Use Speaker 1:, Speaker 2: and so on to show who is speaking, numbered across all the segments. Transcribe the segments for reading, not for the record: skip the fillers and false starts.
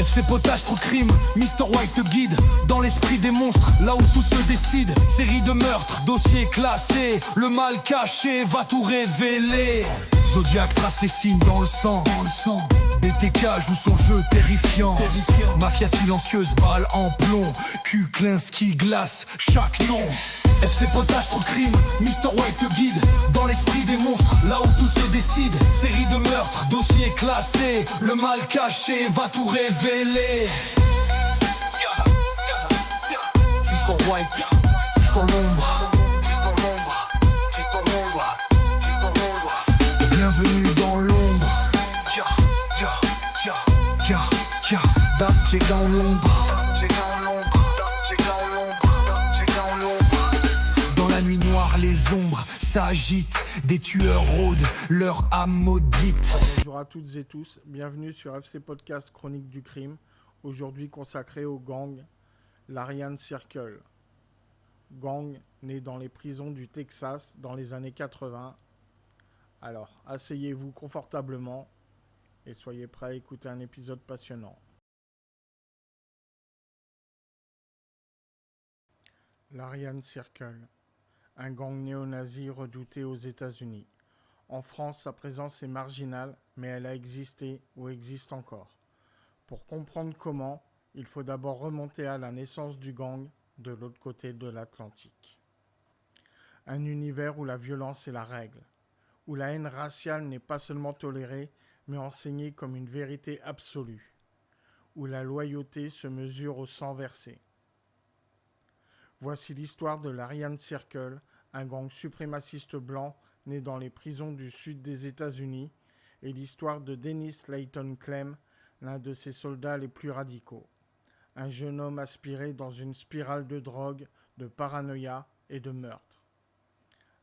Speaker 1: FC Potage, trop de crimes, Mr. White te guide dans l'esprit des monstres, là où tout se décide. Série de meurtres, dossier classé, le mal caché va tout révéler. Zodiac trace ses signes dans le sang. BTK joue son jeu terrifiant. Mafia silencieuse, balle en plomb. Kuklinski glace chaque nom. FC Potage, trop de crimes, Mr. White te guide dans l'esprit des monstres, là où tout se décide. Série de meurtres, dossier classé, le mal caché va tout révéler. Jusqu'en White, jusqu'en l'ombre. Bienvenue dans l'ombre. J'ai dans l'ombre. Dans la nuit noire, les ombres s'agitent. Des tueurs rôdent leur âme maudite.
Speaker 2: Bonjour à toutes et tous, bienvenue sur FC Podcast Chronique du Crime. Aujourd'hui consacré au gang l'Arian Circle. Gang né dans les prisons du Texas dans les années 80. Alors, asseyez-vous confortablement et soyez prêts à écouter un épisode passionnant. L'Arian Circle, un gang néo-nazi redouté aux États-Unis. En France, sa présence est marginale, mais elle a existé ou existe encore. Pour comprendre comment, il faut d'abord remonter à la naissance du gang de l'autre côté de l'Atlantique. Un univers où la violence est la règle, où la haine raciale n'est pas seulement tolérée, mais enseignée comme une vérité absolue, où la loyauté se mesure au sang versé. Voici l'histoire de l'Arian Circle, un gang suprémaciste blanc né dans les prisons du sud des États-Unis, et l'histoire de Dennis Layton Clem, l'un de ses soldats les plus radicaux. Un jeune homme aspiré dans une spirale de drogue, de paranoïa et de meurtre.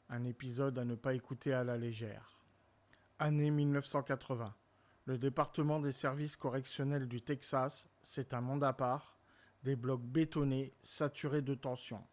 Speaker 2: Un épisode à ne pas écouter à la légère. Année 1980. Le département des services correctionnels du Texas, c'est un monde à part. Des blocs bétonnés, saturés de tension.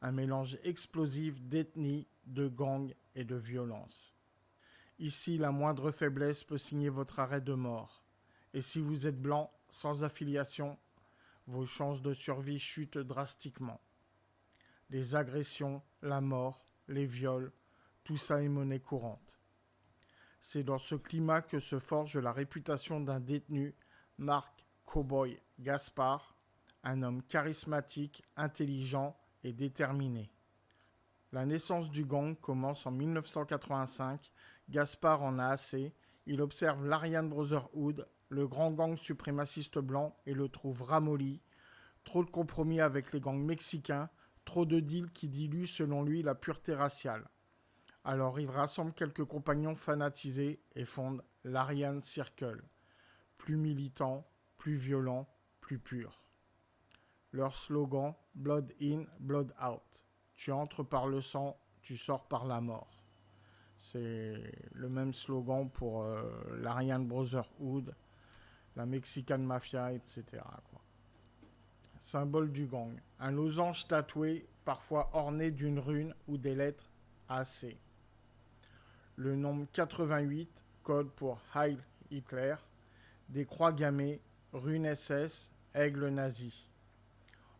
Speaker 2: Un mélange explosif d'ethnie, de gangs et de violence. Ici, la moindre faiblesse peut signer votre arrêt de mort. Et si vous êtes blanc, sans affiliation, vos chances de survie chutent drastiquement. Les agressions, la mort, les viols, tout ça est monnaie courante. C'est dans ce climat que se forge la réputation d'un détenu, Mark Cowboy Gaspar, un homme charismatique, intelligent et déterminé. La naissance du gang commence en 1985. Gaspar en a assez. Il observe l'Arian Brotherhood, le grand gang suprémaciste blanc, et le trouve ramolli. Trop de compromis avec les gangs mexicains, trop de deals qui diluent selon lui la pureté raciale. Alors il rassemble quelques compagnons fanatisés et fonde l'Arian Circle. Plus militant, plus violent, plus pur. Leur slogan, Blood in, Blood out. Tu entres par le sang, tu sors par la mort. C'est le même slogan pour l'Arian Brotherhood, la Mexican Mafia, etc. quoi. Symbole du gang. Un losange tatoué, parfois orné d'une rune ou des lettres AC. Le nombre 88, code pour Heil Hitler. Des croix gammées, rune SS, aigle nazi.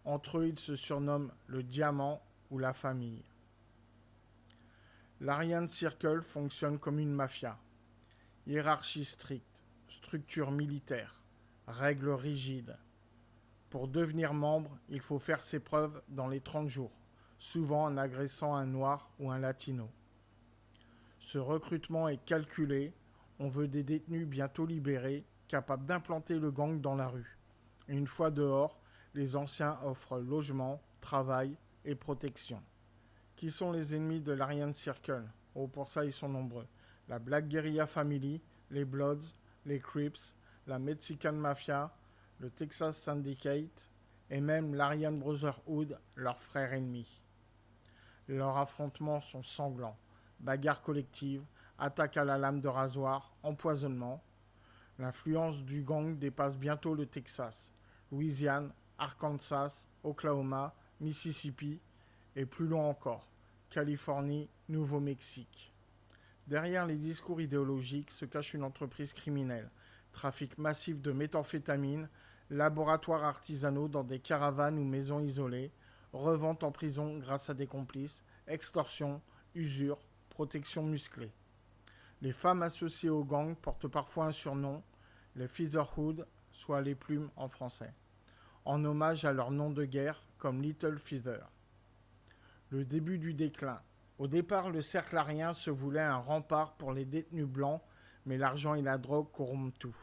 Speaker 2: Entre eux, ils se surnomment le diamant ou la famille. L'Arian Circle fonctionne comme une mafia. Hiérarchie stricte, structure militaire, règles rigides. Pour devenir membre, il faut faire ses preuves dans les 30 jours, souvent en agressant un noir ou un latino. Ce recrutement est calculé. On veut des détenus bientôt libérés, capables d'implanter le gang dans la rue. Et une fois dehors, les anciens offrent logement, travail et protection. Qui sont les ennemis de l'Arian Circle ? Oh, pour ça, ils sont nombreux. La Black Guerrilla Family, les Bloods, les Crips, la Mexican Mafia, le Texas Syndicate et même l'Arian Brotherhood, leurs frères ennemis. Leurs affrontements sont sanglants. Bagarres collectives, attaques à la lame de rasoir, empoisonnement. L'influence du gang dépasse bientôt le Texas, Louisiane, Arkansas, Oklahoma, Mississippi et plus loin encore, Californie, Nouveau-Mexique. Derrière les discours idéologiques se cache une entreprise criminelle, trafic massif de méthamphétamine, laboratoires artisanaux dans des caravanes ou maisons isolées, revente en prison grâce à des complices, extorsion, usure, protection musclée. Les femmes associées aux gangs portent parfois un surnom, les Featherhood, soit les plumes en français, en hommage à leur nom de guerre comme Little Feather. Le début du déclin. Au départ, le cercle arien se voulait un rempart pour les détenus blancs, mais l'argent et la drogue corrompent tout.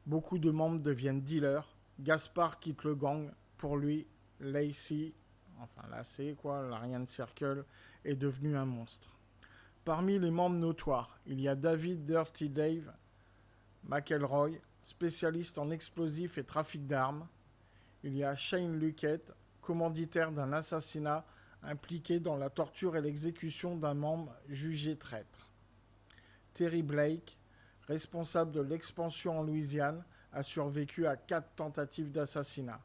Speaker 2: Beaucoup de membres deviennent dealers. Gaspard quitte le gang. Pour lui, Lacey, l'Aryan Circle, est devenu un monstre. Parmi les membres notoires, il y a David Dirty Dave McElroy, spécialiste en explosifs et trafic d'armes. Il y a Shane Luckett, commanditaire d'un assassinat impliqué dans la torture et l'exécution d'un membre jugé traître. Terry Blake, responsable de l'expansion en Louisiane, a survécu à 4 tentatives d'assassinat.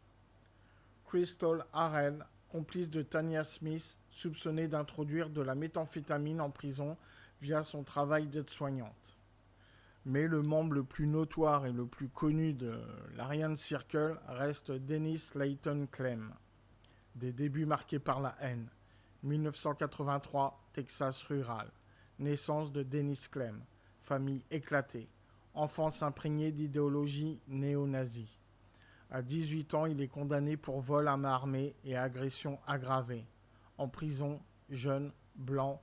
Speaker 2: Crystal Harrell, complice de Tanya Smith, soupçonnée d'introduire de la méthamphétamine en prison via son travail d'aide-soignante. Mais le membre le plus notoire et le plus connu de l'Aryan Circle reste Dennis Layton Clem. Des débuts marqués par la haine. 1983, Texas rural. Naissance de Dennis Clem. Famille éclatée. Enfance imprégnée d'idéologie néo-nazie. À 18 ans, il est condamné pour vol à main armée et agression aggravée. En prison, jeune, blanc,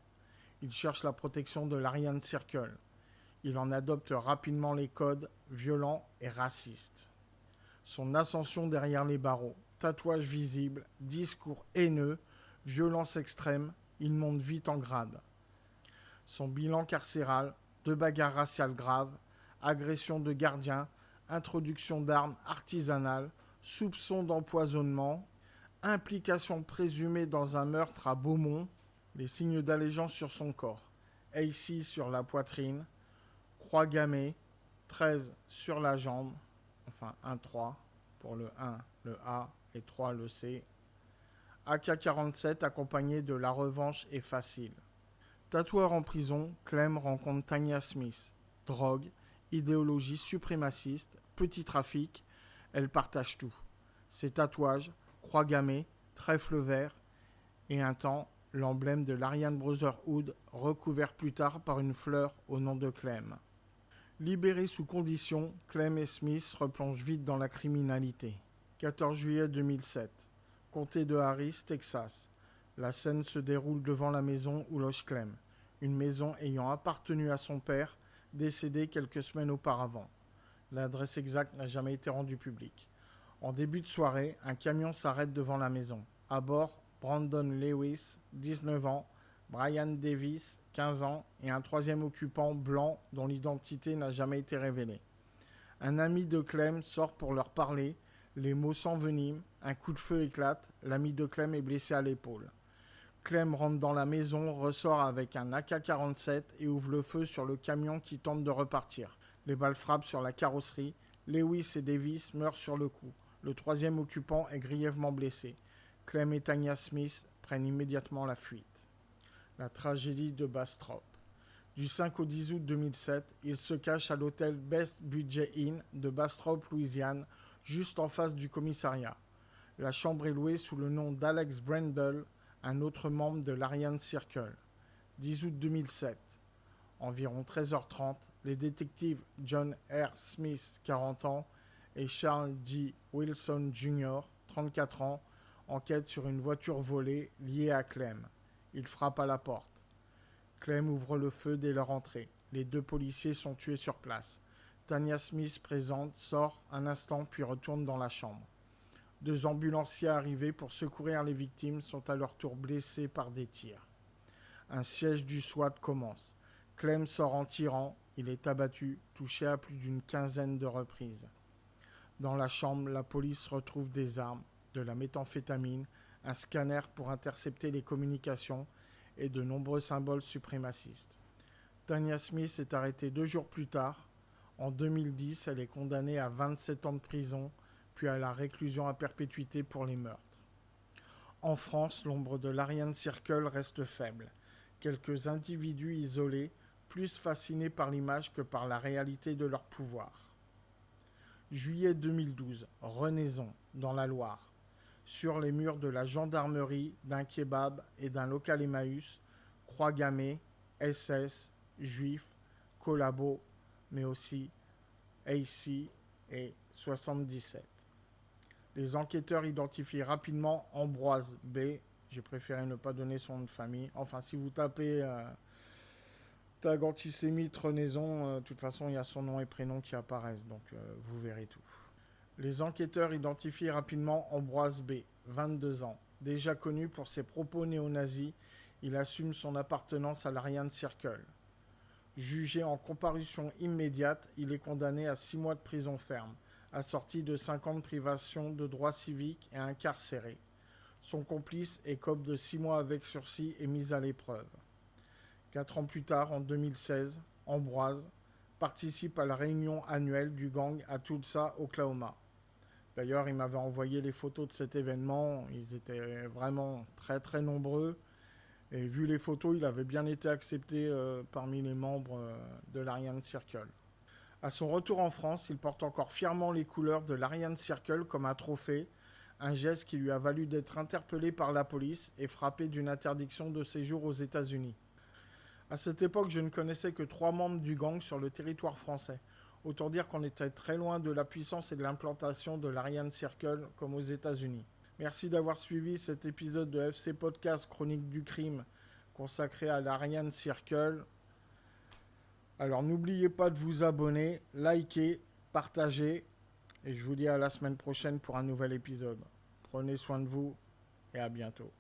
Speaker 2: il cherche la protection de l'Aryan Circle. Il en adopte rapidement les codes, violents et racistes. Son ascension derrière les barreaux, tatouages visibles, discours haineux, violence extrême, il monte vite en grade. Son bilan carcéral, 2 bagarres raciales graves, agression de gardiens, introduction d'armes artisanales, soupçon d'empoisonnement, implication présumée dans un meurtre à Beaumont, les signes d'allégeance sur son corps, AC sur la poitrine, croix gammée, 13 sur la jambe, enfin 1-3 pour le 1, le A et 3 le C. AK-47 accompagné de la revanche est facile. Tatoueur en prison, Clem rencontre Tanya Smith. Drogue, idéologie suprémaciste, petit trafic, elle partage tout. Ses tatouages, croix gammée, trèfle vert et un temps, l'emblème de l'Aryan Brotherhood recouvert plus tard par une fleur au nom de Clem. Libérés sous condition, Clem et Smith replongent vite dans la criminalité. 14 juillet 2007, comté de Harris, Texas. La scène se déroule devant la maison où loge Clem, une maison ayant appartenu à son père, décédé quelques semaines auparavant. L'adresse exacte n'a jamais été rendue publique. En début de soirée, un camion s'arrête devant la maison. À bord, Brandon Lewis, 19 ans, Brian Davis, 15 ans, et un troisième occupant blanc dont l'identité n'a jamais été révélée. Un ami de Clem sort pour leur parler, les mots s'enveniment, un coup de feu éclate, l'ami de Clem est blessé à l'épaule. Clem rentre dans la maison, ressort avec un AK-47 et ouvre le feu sur le camion qui tente de repartir. Les balles frappent sur la carrosserie, Lewis et Davis meurent sur le coup. Le troisième occupant est grièvement blessé. Clem et Tanya Smith prennent immédiatement la fuite. La tragédie de Bastrop. Du 5 au 10 août 2007, il se cache à l'hôtel Best Budget Inn de Bastrop, Louisiane, juste en face du commissariat. La chambre est louée sous le nom d'Alex Brendel, un autre membre de l'Aryan Circle. 10 août 2007. Environ 13h30, les détectives John R. Smith, 40 ans, et Charles G. Wilson Jr., 34 ans, enquêtent sur une voiture volée liée à Clem. Ils frappent à la porte. Clem ouvre le feu dès leur entrée. Les 2 policiers sont tués sur place. Tanya Smith, présente, sort un instant puis retourne dans la chambre. 2 ambulanciers arrivés pour secourir les victimes sont à leur tour blessés par des tirs. Un siège du SWAT commence. Clem sort en tirant. Il est abattu, touché à plus d'une quinzaine de reprises. Dans la chambre, la police retrouve des armes, de la méthamphétamine, un scanner pour intercepter les communications et de nombreux symboles suprémacistes. Tanya Smith est arrêtée 2 jours plus tard. En 2010, elle est condamnée à 27 ans de prison, puis à la réclusion à perpétuité pour les meurtres. En France, l'ombre de l'Aryan Circle reste faible. Quelques individus isolés, plus fascinés par l'image que par la réalité de leur pouvoir. Juillet 2012, Renaison, dans la Loire. Sur les murs de la gendarmerie, d'un kebab et d'un local Emmaüs, croix gammée, SS, juifs, collabos, mais aussi AC et 77. Les enquêteurs identifient rapidement Ambroise B. J'ai préféré ne pas donner son nom de famille. Enfin, si vous tapez tag antisémite Renaison, de toute façon, il y a son nom et prénom qui apparaissent, donc vous verrez tout. Les enquêteurs identifient rapidement Ambroise B., 22 ans. Déjà connu pour ses propos néo-nazis, il assume son appartenance à l'Aryan Circle. Jugé en comparution immédiate, il est condamné à 6 mois de prison ferme, assorti de 5 ans de privation de droits civiques et incarcéré. Son complice écope de 6 mois avec sursis et mise à l'épreuve. 4 ans plus tard, en 2016, Ambroise participe à la réunion annuelle du gang à Tulsa, Oklahoma. D'ailleurs, il m'avait envoyé les photos de cet événement. Ils étaient vraiment très très nombreux. Et vu les photos, il avait bien été accepté parmi les membres de l'Aryan Circle. À son retour en France, il porte encore fièrement les couleurs de l'Aryan Circle comme un trophée, un geste qui lui a valu d'être interpellé par la police et frappé d'une interdiction de séjour aux États-Unis. À cette époque, je ne connaissais que 3 membres du gang sur le territoire français. Autant dire qu'on était très loin de la puissance et de l'implantation de l'Aryan Circle comme aux États-Unis. Merci d'avoir suivi cet épisode de FC Podcast Chronique du Crime consacré à l'Aryan Circle. Alors n'oubliez pas de vous abonner, liker, partager et je vous dis à la semaine prochaine pour un nouvel épisode. Prenez soin de vous et à bientôt.